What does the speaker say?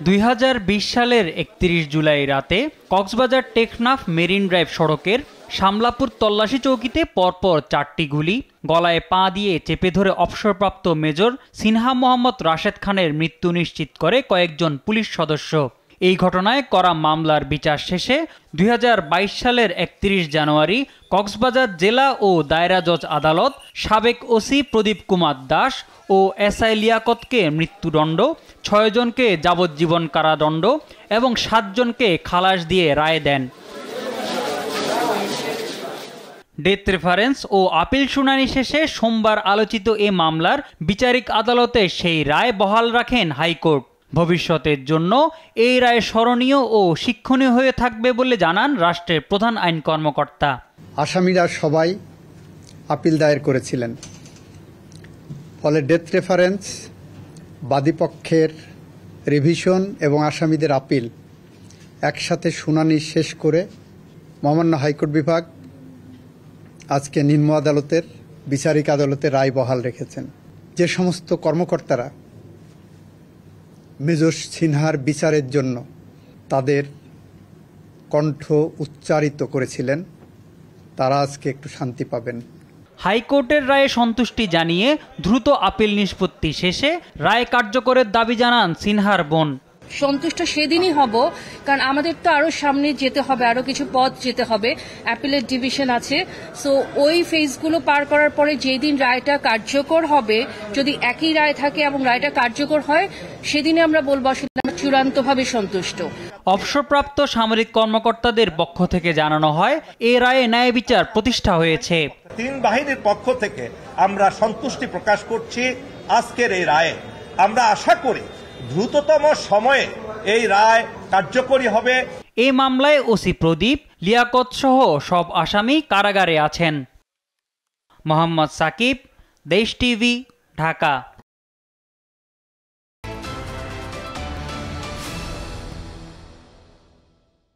2020 সালের 31 জুলাই রাতে Cox's Bazar Teknaf marine drive সড়কের শামলাপুর তল্লাশি চৌকিতে পরপর 4টি গুলি, গলায় পা দিয়ে চেপে ধরে অবসরপ্রাপ্ত মেজর সিনহা মোহাম্মদ রাশেদ খানের মৃত্যু নিশ্চিত করে কয়েকজন পুলিশ সদস্য। এই ঘটনায় করা মামলার বিচার শেষে 2022 সালের 31 জানুয়ারি কক্সবাজার জেলা ও দায়রা জজ আদালত সাবেক ওসি প্রদীপ কুমার দাস ও এসআই লিয়াকতকে মৃত্যুদণ্ড, 6 জনকে যাবজ্জীবন কারাদণ্ড এবং 7 জনকে খালাস দিয়ে রায় দেন। ডেথ রেফারেন্স ও আপিল শুনানি শেষে সোমবার আলোচিত এ মামলার বিচারিক আদালতে সেই রায় বহাল রাখেন হাইকোর্ট। ভবিষ্যতের জন্য এই রায় স্মরণীয় ও শিক্ষণীয় হয়ে থাকবে বলে জানান রাষ্ট্রের প্রধান আইন কর্মকর্তা। আসামিরা সবাই আপিল দায়ের করেছিলেন, ফলে ডেথ রেফারেন্স, বাদীপক্ষের রিভিশন এবং আসামিদের আপিল একসাথে শুনানি শেষ করে মহামান্য হাইকোর্ট বিভাগ আজকে নিম্ন আদালতের বিচারিক আদালতে রায় বহাল রেখেছেন। যে সমস্ত কর্মকর্তারা মেজর সিনহার বিচারের জন্য তাদের কণ্ঠ উচ্চারিত করেছিলেন, তারা আজকে একটু শান্তি পাবেন। হাইকোর্টের রায়ে সন্তুষ্টি জানিয়ে দ্রুত আপিল নিষ্পত্তি শেষে রায় কার্যকরের দাবি জানান সিনহার বোন। সন্তুষ্ট সেদিনই হব, কারণ আমাদের তো আরো সামনে যেতে হবে, আরো কিছু পথ যেতে হবে, অ্যাপিলেট ডিভিশন আছে। সো ওই ফেজগুলো পার করার পরে যেই দিন রায়টা কার্যকর হবে, যদি একই রায় থাকে এবং রায়টা কার্যকর হয়, সেদিনে আমরা বলবো আসলে আমরা চূড়ান্তভাবে সন্তুষ্ট। অবসরপ্রাপ্ত সামরিক কর্মকর্তাদের পক্ষ থেকে জানানো হয়, এ রায়ে ন্যায় বিচার প্রতিষ্ঠা হয়েছে। 3 বাহিনীর পক্ষ থেকে আমরা সন্তুষ্টি প্রকাশ করছি আজকের এই রায়ে। আমরা আশা করি দ্রুততম সময়ে এই রায় কার্যকরী হবে। এই মামলায় ওসি প্রদীপ, লিয়াকত সহ সব আসামি কারাগারে আছেন। মোহাম্মদ সাকিব, দেশ টিভি, ঢাকা।